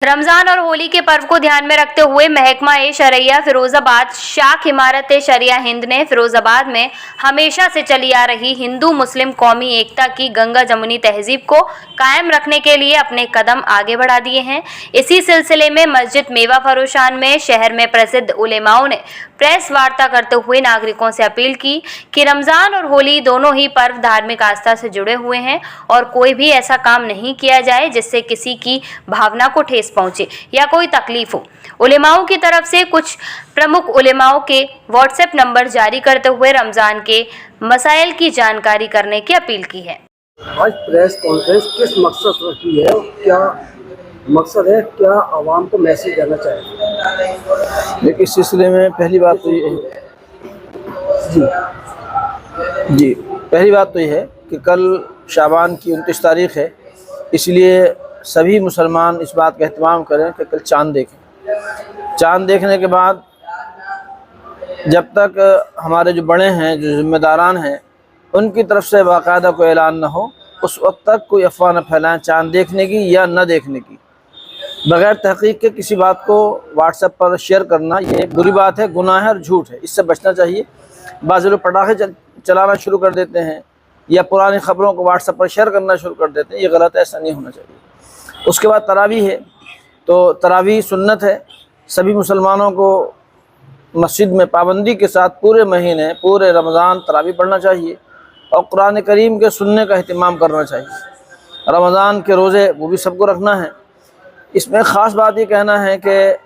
रमजान और होली के पर्व को ध्यान में रखते हुए महकमा ए शरिया फिरोजाबाद शाख इमारत ए शरिया हिंद ने फिरोजाबाद में हमेशा से चली आ रही हिंदू मुस्लिम कौमी एकता की गंगा जमुनी तहजीब को कायम रखने के लिए अपने कदम आगे बढ़ा दिए हैं। इसी सिलसिले में मस्जिद मेवा फरोशान में शहर में प्रसिद्ध उलेमाओं ने प्रेस वार्ता करते हुए नागरिकों से अपील की कि रमजान और होली दोनों ही पर्व धार्मिक आस्था से जुड़े हुए हैं और कोई भी ऐसा काम नहीं किया जाए जिससे किसी की भावना को ठेस पहुंचे या कोई तकलीफ हो। उलेमाओं की तरफ से कुछ प्रमुख उलेमाओं के व्हाट्सएप नंबर जारी करते हुए रमजान के मसाइल की जानकारी करने की अपील की है। आज प्रेस कॉन्फ्रेंस किस मकसद से की है और क्या मकसद है, क्या आवाम को मैसेज देना चाहिए? देखिए, इस सिलसिले में पहली बात तो ये जी पहली बात तो ये है कि कल शाबान की 29 तारीख़ है, इसलिए सभी मुसलमान इस बात का एहतमाम करें कि कल चाँद देखें। चाँद देखने के बाद जब तक हमारे जो बड़े हैं, जो ज़िम्मेदारान हैं, उनकी तरफ से बाकायदा कोई ऐलान न हो, उस वक्त तक कोई अफवाह न फैलाएं चाँद देखने की या न देखने की। बग़ैर तहक़ीक़ के किसी बात को व्हाट्सएप पर शेयर करना ये एक बुरी बात है, गुनाह है और झूठ है, इससे बचना चाहिए। बाज़ लोग पटाखे चलाना शुरू कर देते हैं या पुरानी ख़बरों को व्हाट्सएप पर शेयर करना शुरू कर देते हैं, ये गलत है, ऐसा नहीं होना चाहिए। उसके बाद तरावी है, तो तरावी सुन्नत है। सभी मुसलमानों को मस्जिद में पाबंदी के साथ पूरे महीने, पूरे रमज़ान तरावी पढ़ना चाहिए और कुरान करीम के सुनने का अहतमाम करना चाहिए। रमज़ान के रोज़े वो भी सबको रखना है। इसमें ख़ास बात ये कहना है कि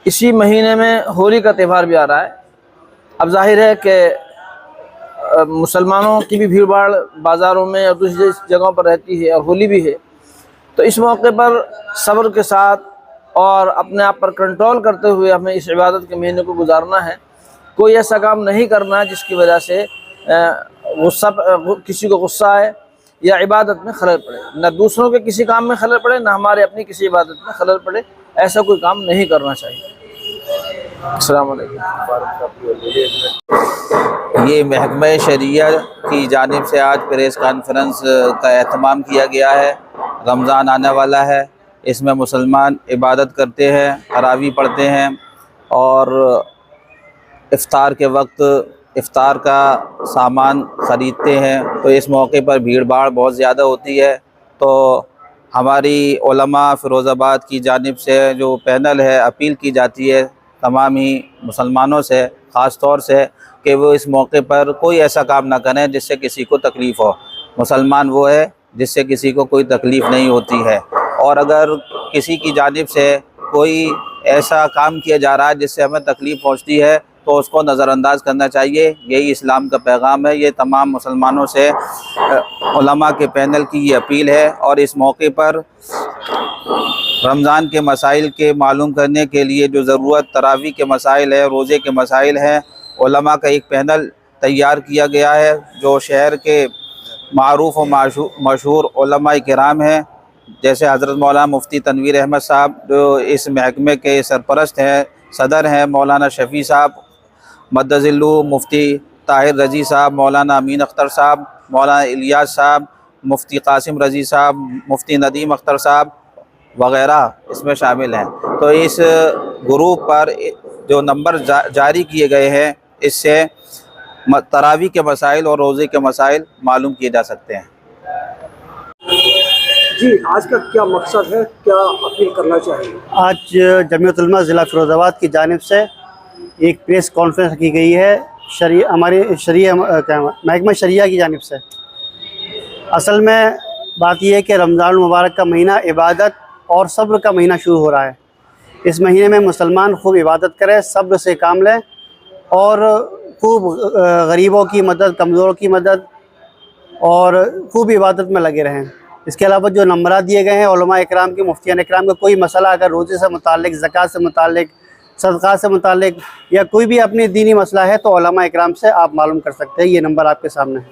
इसी महीने में होली का त्यौहार भी आ रहा है। अब जाहिर है कि मुसलमानों की भी भीड़ भाड़ बाज़ारों में और दूसरी जगहों पर रहती है और होली भी है, तो इस मौके पर सब्र के साथ और अपने आप पर कंट्रोल करते हुए हमें इस इबादत के महीने को गुजारना है। कोई ऐसा काम नहीं करना है जिसकी वजह से किसी को गुस्सा आए या इबादत में खलल पड़े। न दूसरों के किसी काम में खलल पड़े, न हमारे अपनी किसी इबादत में खलल पड़े। ऐसा कोई काम नहीं करना चाहिए। अस्सलाम वालेकुम। ये महकमा शरिया की जानिब से आज प्रेस कॉन्फ्रेंस का एहतमाम किया गया है। रमज़ान आने वाला है, इसमें मुसलमान इबादत करते हैं, तरावी पढ़ते हैं और इफ्तार के वक्त इफ्तार का सामान ख़रीदते हैं। तो इस मौके पर भीड़ भाड़ बहुत ज़्यादा होती है। तो हमारी उलमा फ़िरोज़ाबाद की जानिब से जो पैनल है, अपील की जाती है तमाम ही मुसलमानों से, ख़ास तौर से कि वो इस मौके पर कोई ऐसा काम ना करें जिससे किसी को तकलीफ़ हो। मुसलमान वो है जिससे किसी को कोई तकलीफ़ नहीं होती है, और अगर किसी की जानिब से कोई ऐसा काम किया जा रहा है जिससे हमें तकलीफ़ पहुँचती है तो उसको नज़रअंदाज करना चाहिए। यही इस्लाम का पैगाम है। ये तमाम मुसलमानों से उलमा के पैनल की ये अपील है। और इस मौके पर रमज़ान के मसाइल के मालूम करने के लिए जो ज़रूरत तरावी के मसाइल है, रोज़े के मसाइल हैं, उलमा का एक पैनल तैयार किया गया है जो शहर के मारूफ़ और मशहूर उलमा किराम हैं, जैसे हज़रत मौलाना मुफ्ती तनवीर अहमद साहब जो इस महकमे के सरपरस्त हैं, सदर हैं मौलाना शफ़ी साहब मद्दज़िल्लु, मुफ्ती ताहिर रज़ी साहब, मौलाना अमीन अख्तर साहब, मौलाना इलियास साहब, मुफ्ती कासिम रज़ी साहब, मुफ्ती नदीम अख्तर साहब वग़ैरह इसमें शामिल हैं। तो इस ग्रुप पर जो नंबर जारी किए गए हैं, इससे तरावी के मसाइल और रोज़े के मसाइल मालूम किए जा सकते हैं। जी, आज का क्या मकसद है, क्या अपील करना चाहिए? आज जमीयत उलमा ज़िला फ़िरोज़ाबाद की जानिब से एक प्रेस कॉन्फ्रेंस की गई है हमारे शरिया महकमा शरिया की जानिब से। असल में बात यह है कि रमज़ान मुबारक का महीना इबादत और सब्र का महीना शुरू हो रहा है। इस महीने में मुसलमान खूब इबादत करें, सब्र से काम लें और खूब गरीबों की मदद, कमज़ोरों की मदद और खूब इबादत में लगे रहें। इसके अलावा जो नंबरात दिए गए हैं उलमा इकराम के, मुफ्तियान इकराम का, कोई मसला अगर रोज़े से मुताल्लिक़, ज़कात से मुताल्लिक़, सदक़ा से मुताल्लिक़ या कोई भी अपनी दीनी मसला है तो उलमा इकराम से आप मालूम कर सकते हैं। ये नंबर आपके सामने है।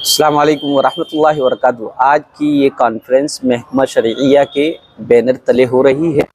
अस्सलाम वालेकुम वरहमतुल्लाहि वबरकातुहू। आज की ये कॉन्फ्रेंस महकमा शरिया के बैनर तले हो रही है।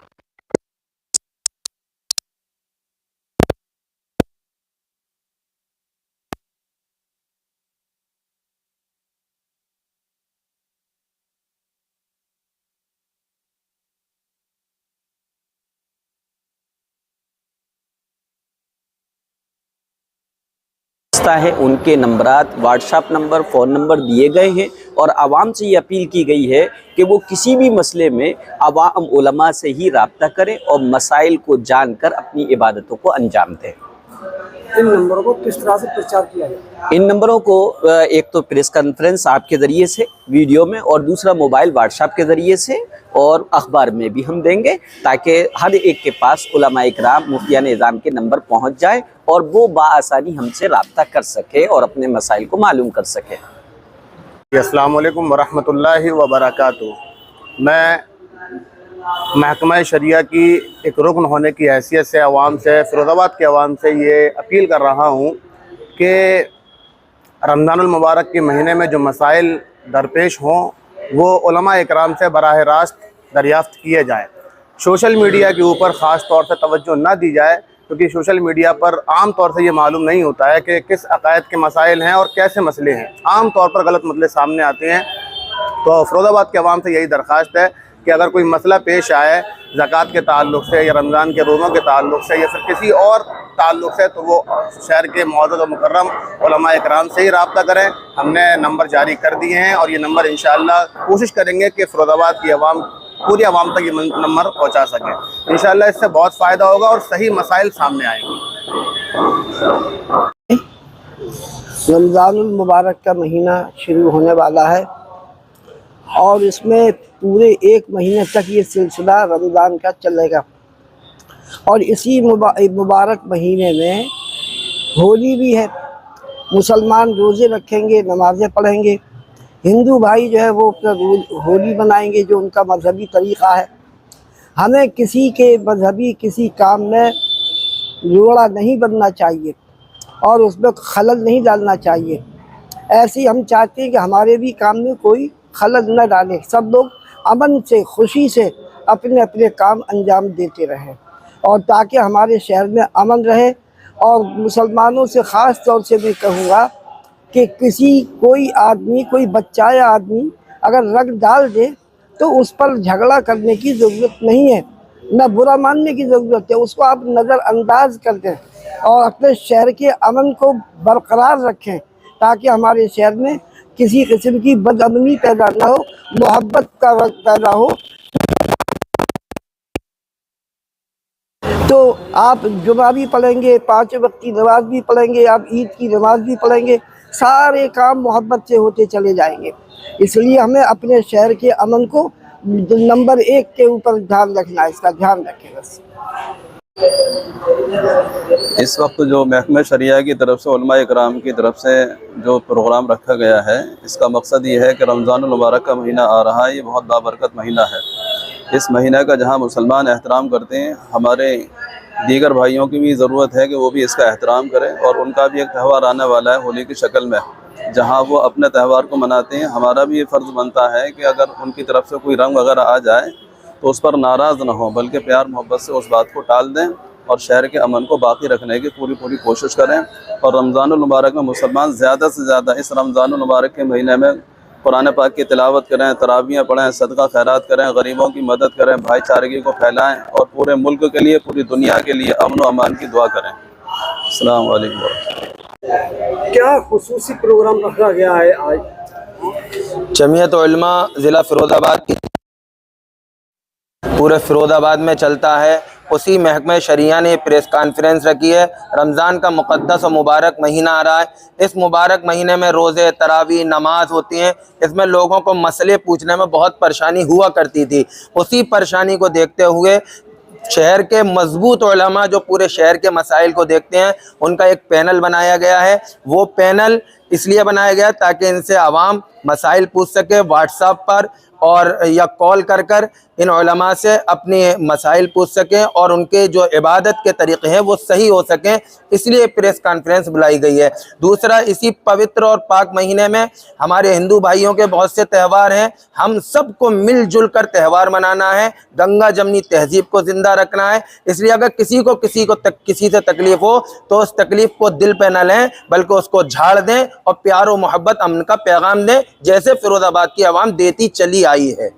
है उनके नंबरात, व्हाट्सएप नंबर, फ़ोन नंबर दिए गए हैं और आवाम से ये अपील की गई है कि वो किसी भी मसले में अवाम उलमा से ही राब्ता करें और मसाइल को जानकर अपनी इबादतों को अंजाम दें। इन नंबरों को किस तरह से प्रचार किया जाए? इन नंबरों को एक तो प्रेस कॉन्फ्रेंस आपके ज़रिए से वीडियो में, और दूसरा मोबाइल व्हाट्सएप के ज़रिए से, और अखबार में भी हम देंगे ताकि हर एक के पास उलमाए इकराम, मुफ्तियान निज़ाम के नंबर पहुंच जाए और वो बाआसानी हमसे रब्ता कर सके और अपने मसाइल को मालूम कर सके। अस्सलाम वालेकुम वरहमतुल्लाहि वबरकातुहू। मैं महकमा शरिया की एक रुकन होने की हैसियत से अवाम से, फ़िरोज़ाबाद के अवाम से ये अपील कर रहा हूँ कि रमज़ानुल मुबारक के महीने में जो मसाइल दरपेश हों वो उलमा इकराम से बराह रास्त दरियाफ़्त किए जाएँ। सोशल मीडिया के ऊपर ख़ास तौर से तवज्जो न दी जाए, क्योंकि सोशल मीडिया पर आम तौर से ये मालूम नहीं होता है कि किस अक़ायद के मसाइल हैं और कैसे मसले हैं। आम तौर पर गलत मसले सामने आते हैं। तो फ़िरोज़ाबाद के अवाम से यही दरख्वास्त है कि अगर कोई मसला पेश आए ज़कात के ताल्लुक़ से या रमज़ान के रोज़ों के ताल्लुक़ से या फिर किसी और ताल्लुक़ से, तो वो शहर के मुअज़्ज़ज़ व मुकर्रम उलमा इकराम से ही रब्ता करें। हमने नंबर जारी कर दिए हैं और ये नंबर इंशाअल्लाह कोशिश करेंगे कि फ़िरोज़ाबाद की अवाम, पूरी आवाम तक ये नंबर पहुँचा सकें। इंशाअल्लाह इससे बहुत फ़ायदा होगा और सही मसाइल सामने आएंगे। रमज़ानुल मुबारक का महीना शुरू होने वाला है और इसमें पूरे एक महीने तक ये सिलसिला रमज़ान का चलेगा। और इसी मुबारक महीने में होली भी है। मुसलमान रोज़े रखेंगे, नमाज़ें पढ़ेंगे। हिंदू भाई जो है वो अपना होली मनाएंगे, जो उनका मजहबी तरीक़ा है। हमें किसी के मजहबी किसी काम में जोड़ा नहीं बनना चाहिए और उसमें खलल नहीं डालना चाहिए। ऐसे ही हम चाहते हैं कि हमारे भी काम में कोई खलल न डाले, सब लोग अमन से, खुशी से अपने अपने काम अंजाम देते रहें, और ताकि हमारे शहर में अमन रहे। और मुसलमानों से ख़ास तौर से भी कहूँगा कि कोई आदमी, कोई बच्चा या आदमी अगर रंग डाल दे तो उस पर झगड़ा करने की ज़रूरत नहीं है, न बुरा मानने की ज़रूरत है। उसको आप नज़रअंदाज कर दें और अपने शहर के अमन को बरकरार रखें, ताकि हमारे शहर में किसी किस्म की बदअमनी पैदा ना हो, मोहब्बत का वक्त पैदा हो। तो आप जुमा भी पढ़ेंगे, 5 वक्त की नमाज भी पढ़ेंगे, आप ईद की नमाज भी पढ़ेंगे, सारे काम मोहब्बत से होते चले जाएंगे। इसलिए हमें अपने शहर के अमन को नंबर 1 के ऊपर ध्यान रखना है, इसका ध्यान रखें बस। इस वक्त जो महकमा शरिया की तरफ से, उलमा इकराम की तरफ से जो प्रोग्राम रखा गया है, इसका मकसद ये है कि रमज़ानुल मुबारक का महीना आ रहा है। ये बहुत बाबरकत महीना है। इस महीने का जहाँ मुसलमान एहतराम करते हैं, हमारे दीगर भाइयों की भी ज़रूरत है कि वो भी इसका एहतराम करें। और उनका भी एक त्यौहार आने वाला है होली की शक्ल में, जहाँ वो अपने त्यौहार को मनाते हैं। हमारा भी ये फ़र्ज़ बनता है कि अगर उनकी तरफ से कोई रंग वगैरह आ जाए तो उस पर नाराज़ ना हो, बल्कि प्यार मोहब्बत से उस बात को टाल दें और शहर के अमन को बाकी रखने की पूरी कोशिश करें। और रमज़ानुल मुबारक में मुसलमान ज़्यादा से ज़्यादा इस रमज़ानुल मुबारक के महीने में कुरान पाक की तिलावत करें, तरावियाँ पढ़ें, सदका खैरात करें, गरीबों की मदद करें, भाईचारगी को फैलाएं और पूरे मुल्क के लिए, पूरी दुनिया के लिए अमन व अमान की दुआ करें। अस्सलाम वालेकुम। क्या खुसूसी प्रोग्राम रखा गया है आज? जमीयत उलमा ज़िला फ़िरोज़ाबाद की पूरे फ़िरोज़ाबाद में चलता है, उसी महकमा शरिया ने प्रेस कॉन्फ्रेंस रखी है। रमज़ान का मुक़द्दस और मुबारक महीना आ रहा है। इस मुबारक महीने में रोज़े, तरावी, नमाज होती हैं। इसमें लोगों को मसले पूछने में बहुत परेशानी हुआ करती थी। उसी परेशानी को देखते हुए शहर के मजबूत उलमा जो पूरे शहर के मसाइल को देखते हैं, उनका एक पैनल बनाया गया है। वो पैनल इसलिए बनाया गया ताकि इनसे आवाम मसाइल पूछ सके, व्हाट्सएप पर और या कॉल कर इन उलमा से अपने मसाइल पूछ सकें और उनके जो इबादत के तरीक़े हैं वो सही हो सकें, इसलिए प्रेस कॉन्फ्रेंस बुलाई गई है। दूसरा, इसी पवित्र और पाक महीने में हमारे हिंदू भाइयों के बहुत से त्यौहार हैं। हम सबको मिलजुल कर त्यौहार मनाना है, गंगा जमनी तहजीब को ज़िंदा रखना है। इसलिए अगर किसी से तकलीफ़ हो तो उस तकलीफ़ को दिल पे न लें, बल्कि उसको झाड़ दें और प्यार और मोहब्बत, अमन का पैगाम दें, जैसे फ़िरोज़ाबाद की आवाम देती चली आई है।